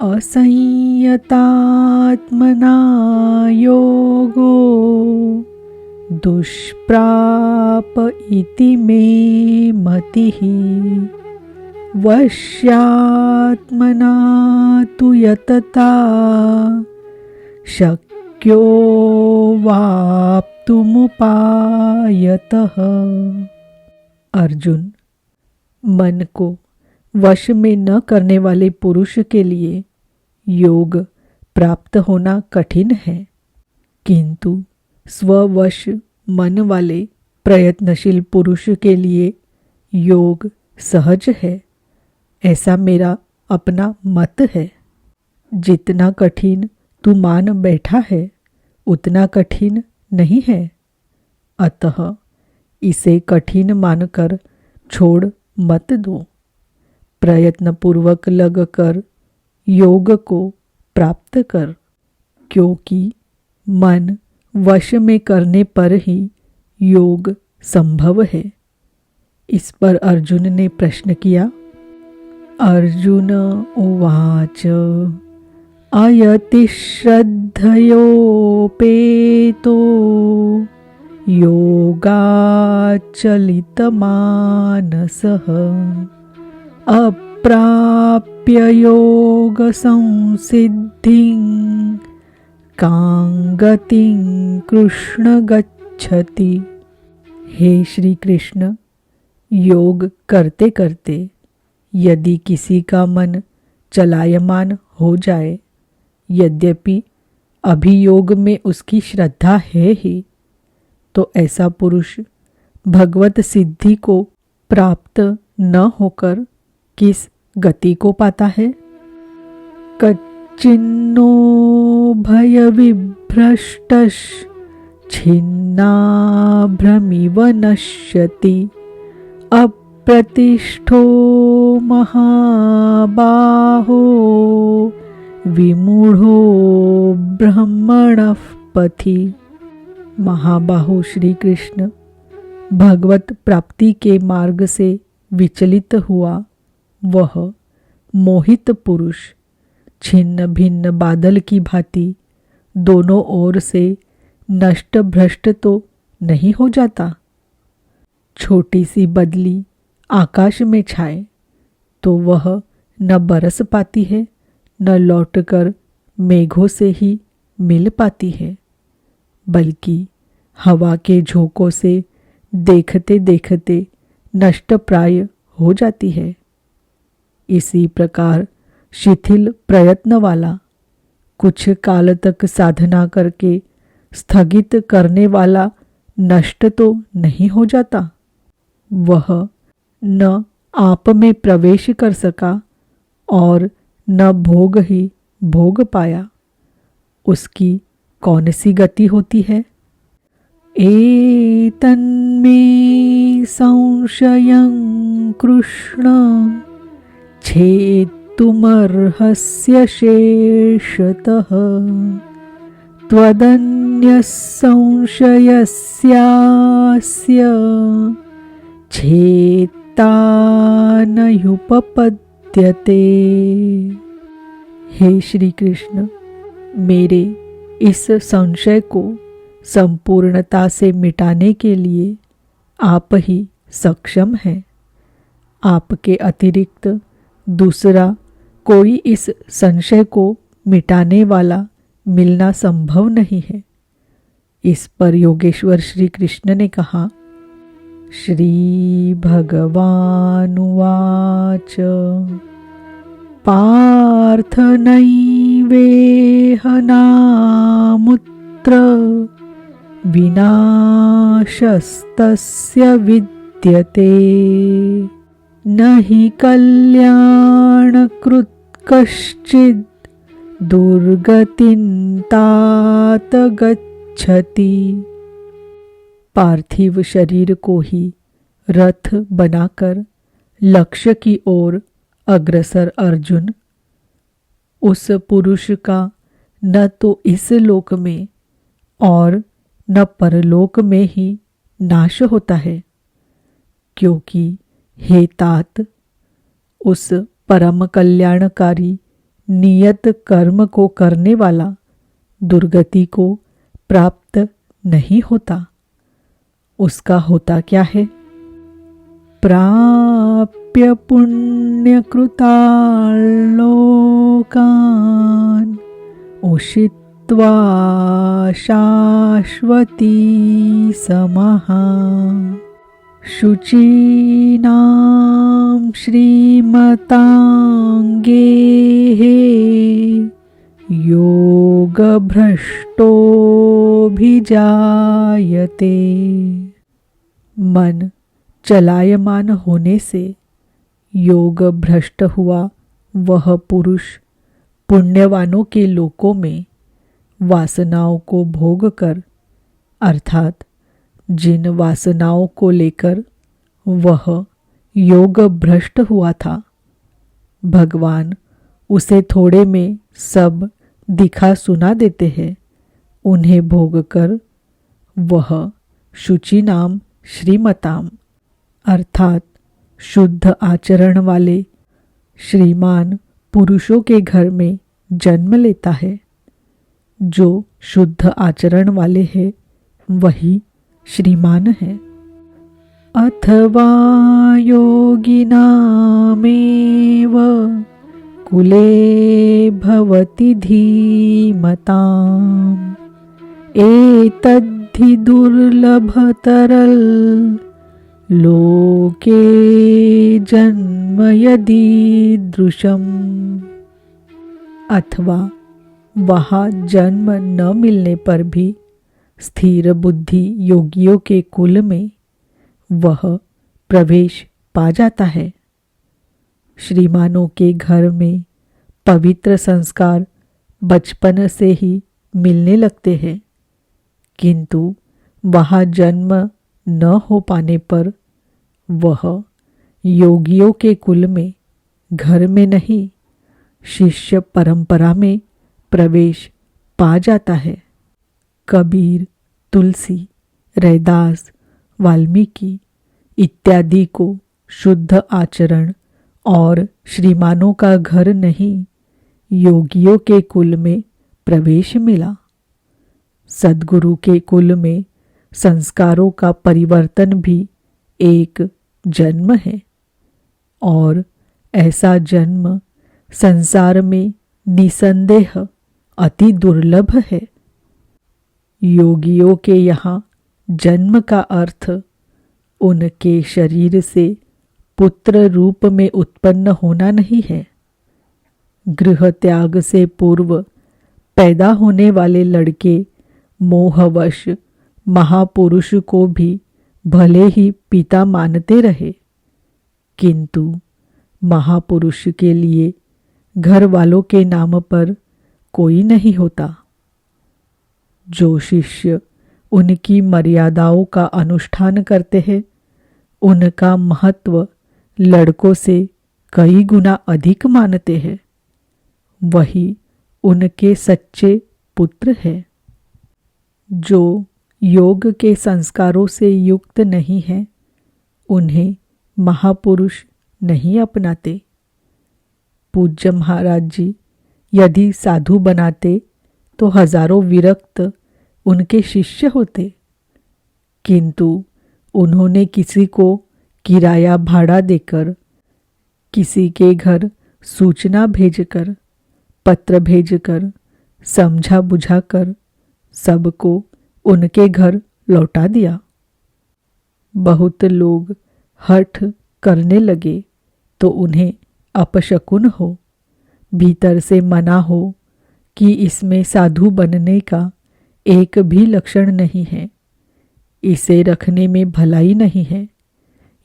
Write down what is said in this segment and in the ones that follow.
असंयतात्मना योगो दुष्प्राप इति मे मतिः। वश्यात्मना तु यतता शक्यो वाप्तुमुपायतः। अर्जुन, मन को वश में न करने वाले पुरुष के लिए योग प्राप्त होना कठिन है, किंतु स्ववश मन वाले प्रयत्नशील पुरुष के लिए योग सहज है, ऐसा मेरा अपना मत है। जितना कठिन तू मान बैठा है उतना कठिन नहीं है, अतः इसे कठिन मानकर छोड़ मत दो। प्रयत्नपूर्वक लगकर योग को प्राप्त कर, क्योंकि मन वश में करने पर ही योग संभव है। इस पर अर्जुन ने प्रश्न किया। अर्जुन उवाच अयति श्रद्धयोपेतो योगाचलितमानसः अप्राप्य योग संसिद्धिं कां गतिं कृष्ण गच्छति। हे श्री कृष्ण, योग करते करते यदि किसी का मन चलायमान हो जाए, यद्यपि अभियोग में उसकी श्रद्धा है ही, तो ऐसा पुरुष भगवत सिद्धि को प्राप्त न होकर किस गति को पाता है? कच्चिन्नो भय विभ्रष्टश छिन्नाभ्रमिव नश्यति अप्रतिष्ठो महाबाहो विमूढ़ो ब्रह्मणः पथि। महाबाहो श्री कृष्ण, भगवत प्राप्ति के मार्ग से विचलित हुआ वह मोहित पुरुष छिन्न भिन्न बादल की भांति दोनों ओर से नष्ट भ्रष्ट तो नहीं हो जाता। छोटी सी बदली आकाश में छाए तो वह न बरस पाती है, न लौटकर मेघों से ही मिल पाती है, बल्कि हवा के झोंकों से देखते देखते नष्ट प्राय हो जाती है। इसी प्रकार शिथिल प्रयत्न वाला, कुछ काल तक साधना करके स्थगित करने वाला नष्ट तो नहीं हो जाता। वह न आप में प्रवेश कर सका और न भोग ही भोग पाया। उसकी कौन सी गति होती है? एतन्मे संशयं कृष्ण छेत्तुमर्हस्य शेषतः त्वदन्यः संशयस्यास्य छेत्ता न युपपद्यते। हे श्री कृष्ण, मेरे इस संशय को संपूर्णता से मिटाने के लिए आप ही सक्षम हैं। आपके अतिरिक्त दूसरा कोई इस संशय को मिटाने वाला मिलना संभव नहीं है। इस पर योगेश्वर श्री कृष्ण ने कहा। श्री भगवानुवाच पार्थ नैवेह नामुत्र विनाशस्तस्य विद्यते न हि कल्याणकृत् कश्चिद् दुर्गतिं तात गच्छति। पार्थिव शरीर को ही रथ बनाकर लक्ष्य की ओर अग्रसर अर्जुन, उस पुरुष का न तो इस लोक में और न परलोक में ही नाश होता है, क्योंकि हे तात, उस परम कल्याणकारी नियत कर्म को करने वाला दुर्गति को प्राप्त नहीं होता। उसका होता क्या है? प्राप्य पुण्यकृतान् लोकान् उषित्वा शाश्वती समहा शुचीनां श्रीमताङ्गेः योगभ्रष्टोऽभिजायते। मन चलायमान होने से योग भ्रष्ट हुआ वह पुरुष पुण्यवानों के लोकों में वासनाओं को भोग कर, अर्थात जिन वासनाओं को लेकर वह योग भ्रष्ट हुआ था, भगवान उसे थोड़े में सब दिखा सुना देते हैं। उन्हें भोग कर वह शुचि नाम श्रीमताम अर्थात शुद्ध आचरण वाले श्रीमान पुरुषों के घर में जन्म लेता है। जो शुद्ध आचरण वाले हैं वही श्रीमान है। अथवा योगिनामेव कुले भवति धीमताम् एतद्धि दुर्लभतरल लोके जन्म यदीदृशम्। अथवा वहाँ जन्म न मिलने पर भी स्थिर बुद्धि योगियों के कुल में वह प्रवेश पा जाता है। श्रीमानों के घर में पवित्र संस्कार बचपन से ही मिलने लगते हैं, किंतु वहाँ जन्म न हो पाने पर वह योगियों के कुल में घर में नहीं शिष्य परंपरा में प्रवेश पा जाता है। कबीर, तुलसी, रैदास, वाल्मीकि इत्यादि को शुद्ध आचरण और श्रीमानों का घर नहीं योगियों के कुल में प्रवेश मिला। सद्गुरु के कुल में संस्कारों का परिवर्तन भी एक जन्म है और ऐसा जन्म संसार में निसंदेह अति दुर्लभ है। योगियों के यहाँ जन्म का अर्थ उनके शरीर से पुत्र रूप में उत्पन्न होना नहीं है। गृह त्याग से पूर्व पैदा होने वाले लड़के मोहवश महापुरुष को भी भले ही पिता मानते रहे, किंतु महापुरुष के लिए घर वालों के नाम पर कोई नहीं होता। जो शिष्य उनकी मर्यादाओं का अनुष्ठान करते हैं, उनका महत्व लड़कों से कई गुना अधिक मानते हैं। वही उनके सच्चे पुत्र है। जो योग के संस्कारों से युक्त नहीं है, उन्हें महापुरुष नहीं अपनाते। पूज्य महाराज जी यदि साधु बनाते तो हजारों विरक्त उनके शिष्य होते, किंतु उन्होंने किसी को किराया भाड़ा देकर, किसी के घर सूचना भेजकर, पत्र भेजकर, समझा बुझाकर सबको उनके घर लौटा दिया। बहुत लोग हठ करने लगे तो उन्हें अपशकुन हो, भीतर से मना हो कि इसमें साधु बनने का एक भी लक्षण नहीं है, इसे रखने में भलाई नहीं है,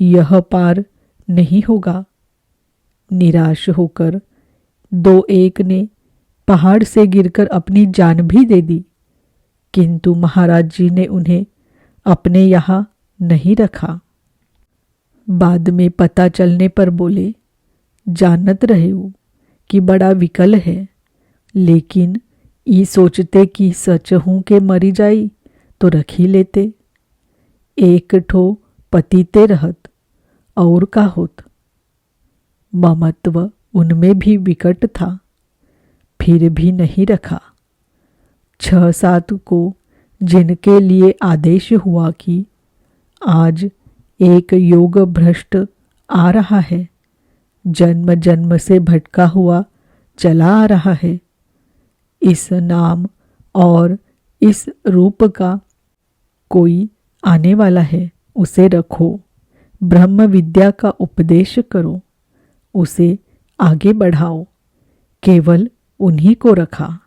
यह पार नहीं होगा। निराश होकर दो एक ने पहाड़ से गिरकर अपनी जान भी दे दी, किंतु महाराज जी ने उन्हें अपने यहाँ नहीं रखा। बाद में पता चलने पर बोले, जानत रहे हो कि बड़ा विकल है, लेकिन ये सोचते कि सच हूँ के मरी जाई तो रख ही लेते। एक ठो पतिते रहत और का होत। ममत्व उनमें भी विकट था, फिर भी नहीं रखा। 6-7 को जिनके लिए आदेश हुआ कि आज एक योग भ्रष्ट आ रहा है, जन्म जन्म से भटका हुआ चला आ रहा है, इस नाम और इस रूप का कोई आने वाला है, उसे रखो, ब्रह्म विद्या का उपदेश करो, उसे आगे बढ़ाओ। केवल उन्हीं को रखा।